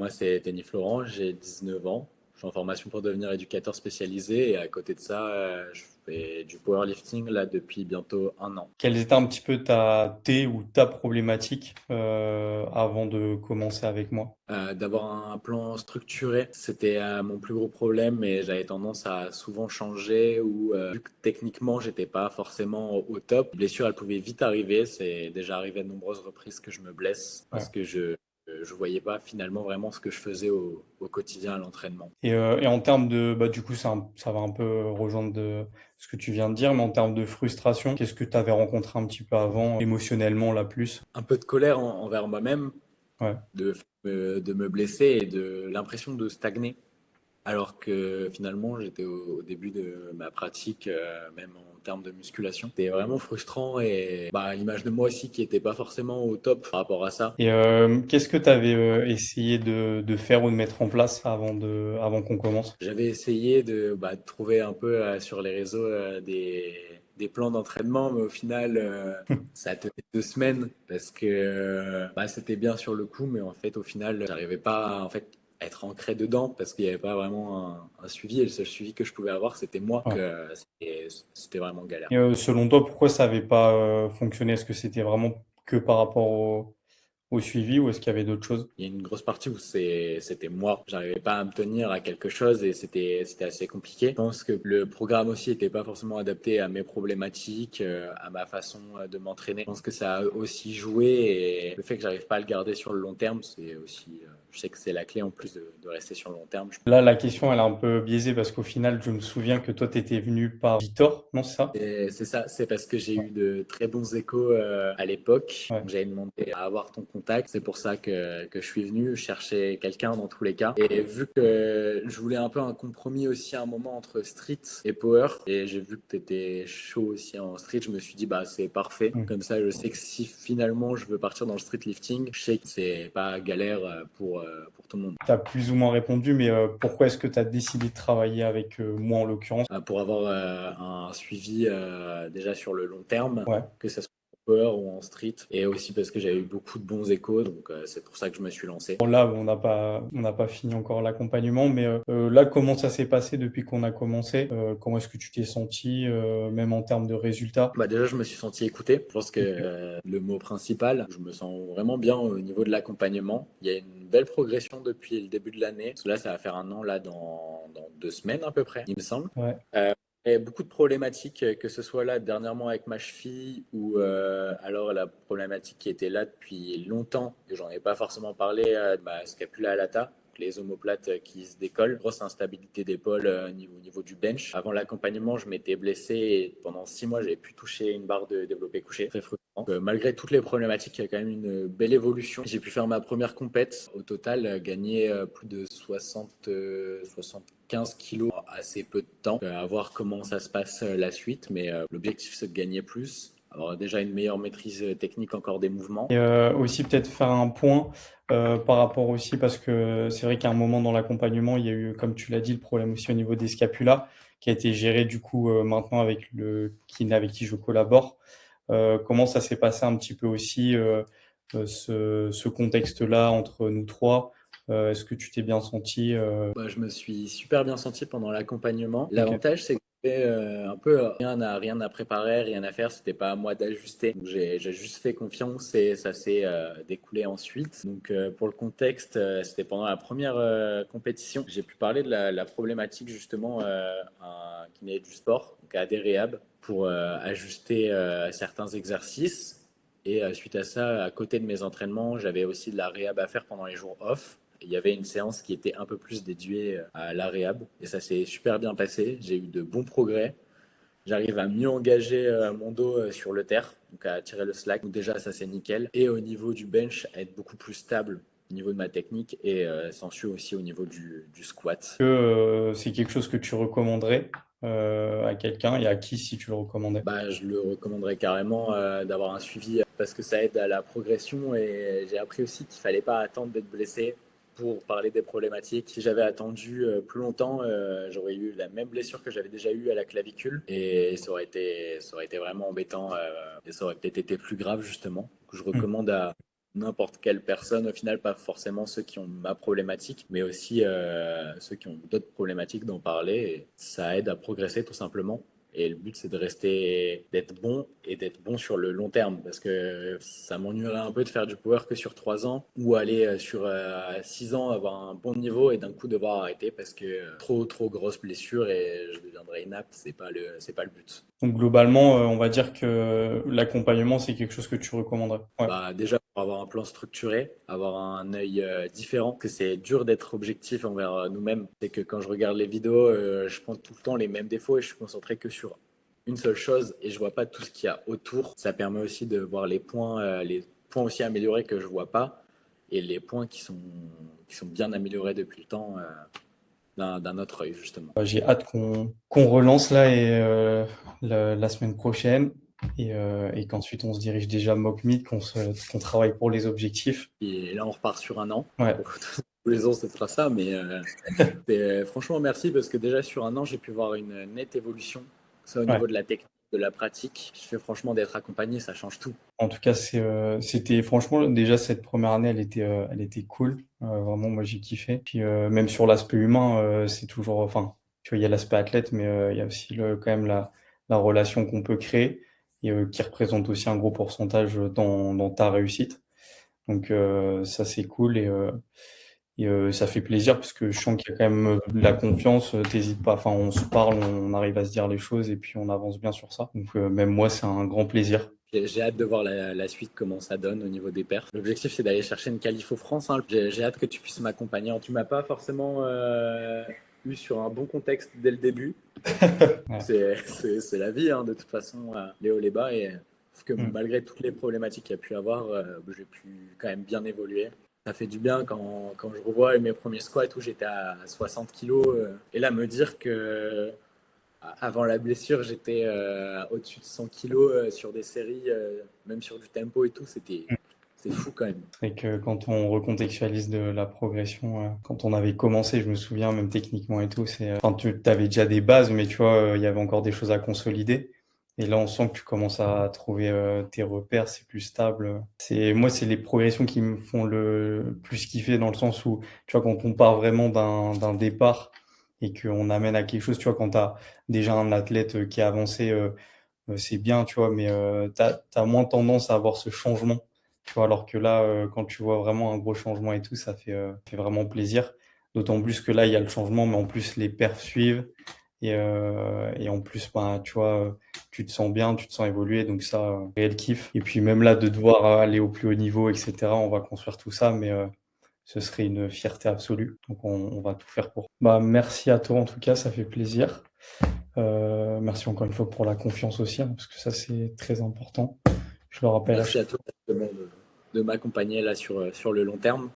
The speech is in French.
Moi, c'est Tenny Florent, j'ai 19 ans. Je suis en formation pour devenir éducateur spécialisé et à côté de ça, je fais du powerlifting là depuis bientôt un an. Quelles étaient un petit peu tes ou ta problématique avant de commencer avec moi? D'avoir un plan structuré, c'était mon plus gros problème et j'avais tendance à souvent changer ou vu que techniquement j'étais pas forcément au top. Les blessures, elles pouvaient vite arriver. C'est déjà arrivé à de nombreuses reprises que je me blesse Ouais. parce que je voyais pas finalement vraiment ce que je faisais au quotidien à l'entraînement. Et en termes de, bah, du coup, ça va un peu rejoindre ce que tu viens de dire, mais en termes de frustration, qu'est-ce que tu avais rencontré un petit peu avant, émotionnellement, là, plus? Un peu de colère envers moi-même, Ouais. de me blesser et de l'impression de stagner. Alors que finalement, j'étais au début de ma pratique, même en termes de musculation. C'était vraiment frustrant et bah, l'image de moi aussi qui n'était pas forcément au top par rapport à ça. Et qu'est-ce que tu avais essayé de faire ou de mettre en place avant qu'on commence? J'avais essayé de trouver un peu sur les réseaux des plans d'entraînement, mais au final, ça a tenu 2 semaines parce que bah, c'était bien sur le coup, mais en fait, au final, j'arrivais pas en fait, à être ancré dedans parce qu'il n'y avait pas vraiment un suivi et le seul suivi que je pouvais avoir, c'était moi. Ouais. C'était vraiment galère. Et selon toi, pourquoi ça n'avait pas fonctionné? Est-ce que c'était vraiment que par rapport au suivi ou est-ce qu'il y avait d'autres choses? Il y a une grosse partie où c'était moi. J'arrivais pas à me tenir à quelque chose et c'était assez compliqué. Je pense que le programme aussi était pas forcément adapté à mes problématiques, à ma façon de m'entraîner. Je pense que ça a aussi joué et le fait que j'arrive pas à le garder sur le long terme, c'est aussi, je sais que c'est la clé en plus de rester sur le long terme. Là, la question, elle est un peu biaisée parce qu'au final, je me souviens que toi, tu étais venu par Victor, non, c'est ça? C'est ça, c'est parce que j'ai Ouais. eu de très bons échos à l'époque. Ouais. Donc, j'avais demandé à avoir ton contact. C'est pour ça que je suis venu chercher quelqu'un dans tous les cas. Et vu que je voulais un peu un compromis aussi à un moment entre street et power, et j'ai vu que tu étais chaud aussi en street, je me suis dit, bah c'est parfait. Mm. Comme ça, je sais que si finalement je veux partir dans le street lifting, je sais que c'est pas galère pour tout le monde. Tu as plus ou moins répondu, mais pourquoi est-ce que tu as décidé de travailler avec moi en l'occurrence? Pour avoir un suivi déjà sur le long terme, Ouais. que ça soit en power ou en street, et aussi parce que j'avais eu beaucoup de bons échos, donc c'est pour ça que je me suis lancé. Bon, là, on n'a pas fini encore l'accompagnement, mais là, comment ça s'est passé depuis qu'on a commencé? Comment est-ce que tu t'es senti, même en termes de résultats? Bah déjà, je me suis senti écouté. Je pense que Ok. le mot principal, je me sens vraiment bien au niveau de l'accompagnement. Il y a une belle progression depuis le début de l'année. Parce que là, ça va faire un an là dans 2 semaines à peu près, il me semble. Ouais. Et beaucoup de problématiques, que ce soit là dernièrement avec ma cheville ou alors la problématique qui était là depuis longtemps et j'en ai pas forcément parlé, scapula alata, les omoplates qui se décollent, grosse instabilité d'épaule au niveau du bench. Avant l'accompagnement, je m'étais blessé et pendant 6 mois, j'avais pu toucher une barre de développé couché. Très frustrant. Donc, malgré toutes les problématiques, il y a quand même une belle évolution. J'ai pu faire ma première compète. Au total, gagner plus de 75 kilos en assez peu de temps. À voir comment ça se passe la suite, mais l'objectif c'est de gagner plus, avoir déjà une meilleure maîtrise technique encore des mouvements. Et aussi peut-être faire un point par rapport aussi, parce que c'est vrai qu'à un moment dans l'accompagnement, il y a eu, comme tu l'as dit, le problème aussi au niveau des scapulas, qui a été géré du coup maintenant avec le kiné avec qui je collabore. Comment ça s'est passé un petit peu aussi ce contexte-là entre nous trois? Est-ce que tu t'es bien senti Bah, je me suis super bien senti pendant l'accompagnement. Ok. L'avantage, c'est que j'avais, un peu rien à préparer, rien à faire. C'était pas à moi d'ajuster. Donc, j'ai juste fait confiance et ça s'est découlé ensuite. Donc, pour le contexte, c'était pendant la première compétition. J'ai pu parler de la problématique justement à un kiné du sport, donc à des réhab, pour ajuster certains exercices. Et suite à ça, à côté de mes entraînements, j'avais aussi de la réhab à faire pendant les jours off. Il y avait une séance qui était un peu plus dédiée à la réhab et ça s'est super bien passé. J'ai eu de bons progrès. J'arrive à mieux engager mon dos sur le terre, donc à tirer le slack. Donc déjà, ça c'est nickel. Et au niveau du bench, à être beaucoup plus stable au niveau de ma technique et s'en suit aussi au niveau du squat. Que c'est quelque chose que tu recommanderais à quelqu'un et à qui si tu le recommandais? Bah, je le recommanderais carrément d'avoir un suivi parce que ça aide à la progression et j'ai appris aussi qu'il fallait pas attendre d'être blessé pour parler des problématiques. Si j'avais attendu plus longtemps, j'aurais eu la même blessure que j'avais déjà eue à la clavicule et ça aurait été vraiment embêtant et ça aurait peut-être été plus grave justement. Donc, je recommande n'importe quelle personne, au final, pas forcément ceux qui ont ma problématique, mais aussi ceux qui ont d'autres problématiques d'en parler. Et ça aide à progresser tout simplement. Et le but, c'est de rester, d'être bon et d'être bon sur le long terme. Parce que ça m'ennuierait un peu de faire du power que sur 3 ans ou aller sur 6 ans, avoir un bon niveau et d'un coup devoir arrêter parce que trop grosse blessure et je deviendrai inapte. C'est pas le but. Donc globalement, on va dire que l'accompagnement, c'est quelque chose que tu recommanderais. Ouais, Bah, déjà, pour avoir un plan structuré, avoir un œil différent, que c'est dur d'être objectif envers nous-mêmes. C'est que quand je regarde les vidéos, je prends tout le temps les mêmes défauts et je suis concentré que sur une seule chose et je vois pas tout ce qu'il y a autour. Ça permet aussi de voir les points aussi améliorés que je vois pas et les points qui sont bien améliorés depuis le temps d'un autre œil, justement. J'ai hâte qu'on relance là et la semaine prochaine et qu'ensuite on se dirige déjà mock meet, qu'on travaille pour les objectifs. Et là, on repart sur un an. Ouais. Tous les ans, ce sera ça, mais franchement, merci parce que déjà sur un an, j'ai pu voir une nette évolution, que ce soit au Ouais. niveau de la technique, de la pratique. Je fais franchement d'être accompagné, ça change tout. En tout cas, c'était franchement déjà cette première année, elle était cool. Vraiment, moi j'ai kiffé. Puis même sur l'aspect humain, c'est toujours, enfin, tu vois, il y a l'aspect athlète, mais il y a aussi quand même la relation qu'on peut créer et qui représente aussi un gros pourcentage dans ta réussite. Donc ça c'est cool et ça fait plaisir parce que je sens qu'il y a quand même de la confiance. T'hésites pas. Enfin, on se parle, on arrive à se dire les choses et puis on avance bien sur ça. Donc même moi, c'est un grand plaisir. J'ai hâte de voir la suite, comment ça donne au niveau des perfs. L'objectif, c'est d'aller chercher une qualif France, hein. J'ai hâte que tu puisses m'accompagner. Tu m'as pas forcément eu sur un bon contexte dès le début. Ouais. C'est la vie, hein, de toute façon, les hauts, les bas. Et parce que Mm. malgré toutes les problématiques qu'il y a pu avoir, j'ai pu quand même bien évoluer. Ça fait du bien quand je revois mes premiers squats où j'étais à 60 kilos. Et là, me dire que avant la blessure, j'étais au-dessus de 100 kilos sur des séries, même sur du tempo et tout. C'est fou quand même. Et que quand on recontextualise de la progression, quand on avait commencé, je me souviens même techniquement et tout, enfin, tu avais déjà des bases, mais tu vois, il y avait encore des choses à consolider. Et là, on sent que tu commences à trouver tes repères, c'est plus stable. Moi, c'est les progressions qui me font le plus kiffer dans le sens où, tu vois, quand on part vraiment d'un départ et qu'on amène à quelque chose, tu vois, quand tu as déjà un athlète qui a avancé, c'est bien, tu vois, mais t'as moins tendance à avoir ce changement. Tu vois, alors que là, quand tu vois vraiment un gros changement et tout, ça fait vraiment plaisir. D'autant plus que là, il y a le changement, mais en plus, les perfs suivent. Et en plus, bah, tu vois, tu te sens bien, tu te sens évoluer. Donc ça, réel kiff. Et puis même là, de devoir aller au plus haut niveau, etc., on va construire tout ça, mais ce serait une fierté absolue. Donc on va tout faire pour. Bah, merci à toi en tout cas, ça fait plaisir. Merci encore une fois pour la confiance aussi, hein, parce que ça, c'est très important. Je le rappelle à Merci chaque à toi de m'accompagner là sur le long terme.